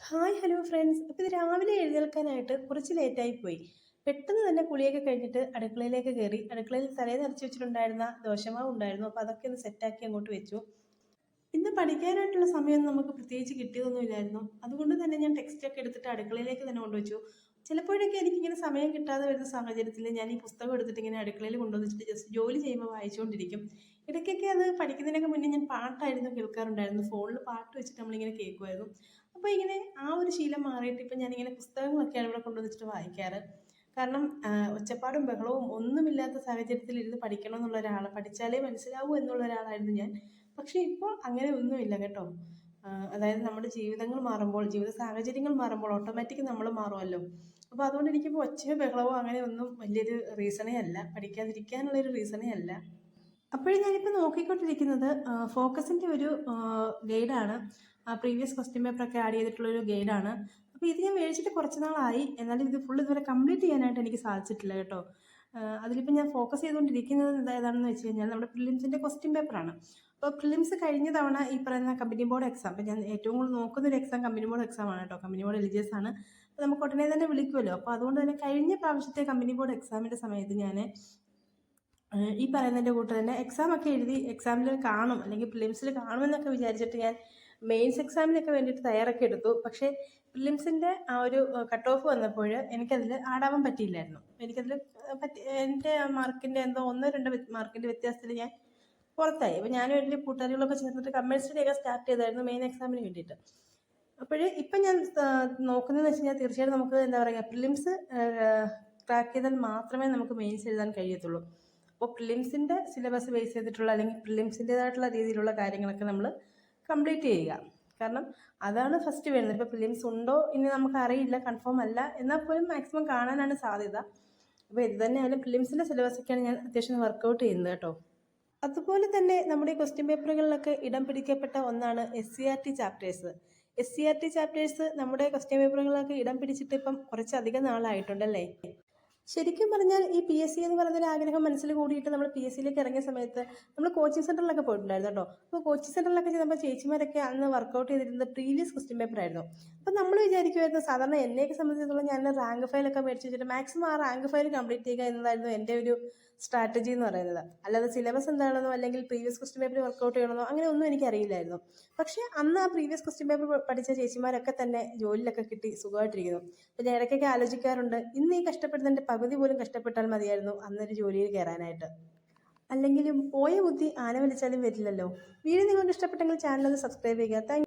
Hi hello friends. അപ്പോൾ ഇത് രാവിലെ എഴുന്നേൽക്കാനായിട്ട് കുറച്ച് ലേറ്റായി പോയി. പെട്ടെന്ന് തന്നെ കുളിയൊക്കെ കഴിഞ്ഞിട്ട് അടുക്കളയിലേക്ക് കയറി. അടുക്കളയിൽ തലേന്ന് അരച്ച് വെച്ചിട്ടുണ്ടായിരുന്ന ദോശമാവ് ഉണ്ടായിരുന്നു. അപ്പോൾ അതൊക്കെ ഒന്ന് സെറ്റാക്കി അങ്ങോട്ട് വെച്ചു. ഇന്ന് പഠിക്കാനായിട്ടുള്ള സമയമൊന്നും നമുക്ക് പ്രത്യേകിച്ച് കിട്ടിയതൊന്നുമില്ലായിരുന്നു. അതുകൊണ്ട് തന്നെ ഞാൻ ടെക്സ്റ്റൊക്കെ എടുത്തിട്ട് അടുക്കളയിലേക്ക് തന്നെ കൊണ്ടുവച്ചു. ചിലപ്പോഴൊക്കെ എനിക്കിങ്ങനെ സമയം കിട്ടാതെ വരുന്ന സാഹചര്യത്തിൽ ഞാൻ ഈ പുസ്തകം എടുത്തിട്ട് ഇങ്ങനെ അടുക്കളയിൽ കൊണ്ടുവന്നിട്ട് ജസ്റ്റ് ജോലി ചെയ്യുമ്പോൾ വായിച്ചുകൊണ്ടിരിക്കും. ഇടയ്ക്കൊക്കെ അത് പഠിക്കുന്നതിനൊക്കെ മുന്നേ ഞാൻ പാട്ടായിരുന്നു കേൾക്കാറുണ്ടായിരുന്നു. ഫോണിൽ പാട്ട് വെച്ചിട്ട് നമ്മളിങ്ങനെ കേൾക്കുമായിരുന്നു. അപ്പോൾ ഇങ്ങനെ ആ ഒരു ശീലം മാറിയിട്ട് ഇപ്പം ഞാനിങ്ങനെ പുസ്തകങ്ങളൊക്കെയാണ് ഇവിടെ കൊണ്ടുവന്നിട്ട് വായിക്കാറ്. കാരണം ഒച്ചപ്പാടും ബഹളവും ഒന്നുമില്ലാത്ത സാഹചര്യത്തിൽ ഇരുന്ന് പഠിക്കണം എന്നുള്ള ഒരാൾ, പഠിച്ചാലേ മനസ്സിലാവൂ എന്നുള്ള ഒരാളായിരുന്നു ഞാൻ. പക്ഷേ ഇപ്പോൾ അങ്ങനെ ഒന്നുമില്ല കേട്ടോ. അതായത് നമ്മുടെ ജീവിതങ്ങൾ മാറുമ്പോൾ, ജീവിത സാഹചര്യങ്ങൾ മാറുമ്പോൾ ഓട്ടോമാറ്റിക് നമ്മൾ മാറുമല്ലോ. അപ്പോൾ അതുകൊണ്ട് എനിക്കിപ്പോൾ ഒച്ചയോ ബഹളവോ അങ്ങനെ ഒന്നും വലിയൊരു റീസണേ അല്ല, പഠിക്കാതിരിക്കാനുള്ളൊരു റീസണേ അല്ല. അപ്പോഴും ഞാനിപ്പോൾ നോക്കിക്കൊണ്ടിരിക്കുന്നത് ഫോക്കസിൻ്റെ ഒരു ഗൈഡാണ്. പ്രീവിയസ് ക്വസ്റ്റ്യൻ പേപ്പറൊക്കെ ആഡ് ചെയ്തിട്ടുള്ളൊരു ഗൈഡാണ്. അപ്പോൾ ഇത് ഞാൻ മേടിച്ചിട്ട് കുറച്ച് നാളായി, എന്നാലും ഇത് ഫുൾ ഇതുവരെ കംപ്ലീറ്റ് ചെയ്യാനായിട്ട് എനിക്ക് സാധിച്ചിട്ടില്ല കേട്ടോ. അതിലിപ്പോൾ ഞാൻ ഫോക്കസ് ചെയ്തുകൊണ്ടിരിക്കുന്നത് ഏതാണെന്ന് വെച്ച് കഴിഞ്ഞാൽ നമ്മുടെ പ്രിലിംസിൻ്റെ ക്വസ്റ്റ്യൻ പേപ്പറാണ്. അപ്പോൾ പ്രിലിംസ് കഴിഞ്ഞ തവണ ഈ പറയുന്ന കമ്പനി ബോർഡ് എക്സാം, അപ്പോൾ ഞാൻ ഏറ്റവും കൂടുതൽ നോക്കുന്നൊരു എക്സാം കമ്പനി ബോർഡ് എക്സാം ആണ് കേട്ടോ. കമ്പനി ബോർഡ് എലിജിയസ് ആണ്. അപ്പോൾ നമുക്ക് ഉടനെ തന്നെ വിളിക്കുമല്ലോ. അപ്പോൾ അതുകൊണ്ട് തന്നെ കഴിഞ്ഞ പ്രാവശ്യത്തെ കമ്പനി ബോർഡ് എക്സാമിൻ്റെ സമയത്ത് ഞാൻ ഈ പറയുന്നതിൻ്റെ കൂട്ട് തന്നെ എക്സാം ഒക്കെ എഴുതി എക്സാമിൽ കാണും അല്ലെങ്കിൽ പ്രിലിംസിൽ കാണുമെന്നൊക്കെ വിചാരിച്ചിട്ട് ഞാൻ മെയിൻസ് എക്സാമിനൊക്കെ വേണ്ടിയിട്ട് തയ്യാറൊക്കെ എടുത്തു. പക്ഷേ പ്രിലിംസിൻ്റെ ആ ഒരു കട്ട് ഓഫ് വന്നപ്പോൾ എനിക്കതിൽ ആടാവാൻ പറ്റിയില്ലായിരുന്നു. എനിക്കതിൽ എൻ്റെ മാർക്കിൻ്റെ എന്തോ 1-2 മാർക്കിൻ്റെ വ്യത്യാസത്തിൽ ഞാൻ പുറത്തായി. അപ്പോൾ ഞാനും എൻ്റെ കൂട്ടുകാരികളൊക്കെ ചേർന്നിട്ട് കമ്പൽസറിയൊക്കെ സ്റ്റാർട്ട് ചെയ്തായിരുന്നു മെയിൻ എക്സാമിന് വേണ്ടിയിട്ട്. അപ്പോൾ ഇപ്പം ഞാൻ നോക്കുന്നതെന്ന് വെച്ച് കഴിഞ്ഞാൽ തീർച്ചയായിട്ടും നമുക്ക് എന്താ പറയുക, പ്രിലിംസ് ക്രാക്ക് ചെയ്താൽ മാത്രമേ നമുക്ക് മെയിൻസ് എഴുതാൻ കഴിയത്തുള്ളൂ. അപ്പോൾ പ്രിലിംസിൻ്റെ സിലബസ് ബേസ് ചെയ്തിട്ടുള്ള അല്ലെങ്കിൽ പ്രിലിംസിൻ്റേതായിട്ടുള്ള രീതിയിലുള്ള കാര്യങ്ങളൊക്കെ നമ്മൾ കംപ്ലീറ്റ് ചെയ്യുക. കാരണം അതാണ് ഫസ്റ്റ് വരുന്നത്. ഇപ്പോൾ പ്രിലിംസ് ഉണ്ടോ ഇനി നമുക്ക് അറിയില്ല, കൺഫേം അല്ല, എന്നാൽ പോലും മാക്സിമം കാണാനാണ് സാധ്യത. അപ്പോൾ ഇത് തന്നെയായാലും പ്രിലിംസിൻ്റെ സിലബസൊക്കെയാണ് ഞാൻ അത്യാവശ്യം വർക്കൗട്ട് ചെയ്യുന്നത് കേട്ടോ. അതുപോലെ തന്നെ നമ്മുടെ ക്വസ്റ്റ്യൻ പേപ്പറുകളിലൊക്കെ ഇടം പിടിക്കപ്പെട്ട ഒന്നാണ് SCRT ചാപ്റ്റേഴ്സ്. SCRT ചാപ്റ്റേഴ്സ് നമ്മുടെ ക്വസ്റ്റ്യൻ പേപ്പറുകളിലൊക്കെ ഇടം പിടിച്ചിട്ട് ഇപ്പം കുറച്ചധികം നാളായിട്ടുണ്ടല്ലേ. ശരിക്കും പറഞ്ഞാൽ ഈ PSC എന്ന് പറയുന്നൊരു ആഗ്രഹം മനസ്സിൽ കൂടിയിട്ട് നമ്മൾ PSCയിലേക്ക് ഇറങ്ങിയ സമയത്ത് നമ്മൾ കോച്ചിങ് സെൻറ്ററിലൊക്കെ പോയിട്ടുണ്ടായിരുന്നു കേട്ടോ. അപ്പോൾ കോച്ചിങ് സെൻറ്ററിലൊക്കെ ചെന്നപ്പോൾ ചേച്ചിമാരൊക്കെ അന്ന് വർക്കൗട്ട് ചെയ്തിരുന്നത് പ്രീവിയസ് ക്വസ്റ്റ്യൻ പേപ്പർ ആയിരുന്നു. അപ്പോൾ നമ്മൾ വിചാരിക്കുമായിരുന്നു, സാധാരണ എന്നെയൊക്കെ സംബന്ധിച്ചിടത്തോളം ഞാൻ റാങ്ക് ഫയലൊക്കെ മേടിച്ച് വെച്ചിട്ട് മാക്സിമം ആ റാങ്ക് ഫയൽ കംപ്ലീറ്റ് ചെയ്യുക എന്നതായിരുന്നു എൻ്റെ ഒരു സ്ട്രാറ്റജി എന്ന് പറയുന്നത്. അല്ലാതെ സിലബസ് എന്താണെന്നോ അല്ലെങ്കിൽ പ്രീവിയസ് ക്വസ്റ്റ്യൻ പേപ്പർ വർക്കൗട്ട് ചെയ്യണമെന്നോ അങ്ങനെ ഒന്നും എനിക്കറിയില്ലായിരുന്നു. പക്ഷേ അന്ന് ആ പ്രീവിയസ് ക്വസ്റ്റ്യൻ പേപ്പർ പഠിച്ച ചേച്ചിമാരൊക്കെ തന്നെ ജോലിയിലൊക്കെ കിട്ടി സുഖമായിട്ടിരിക്കുന്നു. അപ്പോൾ ഞാൻ ഇടയ്ക്കൊക്കെ ആലോചിക്കാറുണ്ട്, ഇന്ന് ഈ കഷ്ടപ്പെടുന്നതിൻ്റെ പകുതി പോലും കഷ്ടപ്പെട്ടാൽ മതിയായിരുന്നു അന്നൊരു ജോലിയിൽ കയറാനായിട്ട്. അല്ലെങ്കിലും പോയ ബുദ്ധി ആന വലിച്ചാലും വരില്ലല്ലോ. വീഡിയോ നിങ്ങൾക്ക് ഇഷ്ടപ്പെട്ടെങ്കിൽ ചാനൽ ഒന്ന് സബ്സ്ക്രൈബ് ചെയ്യുക.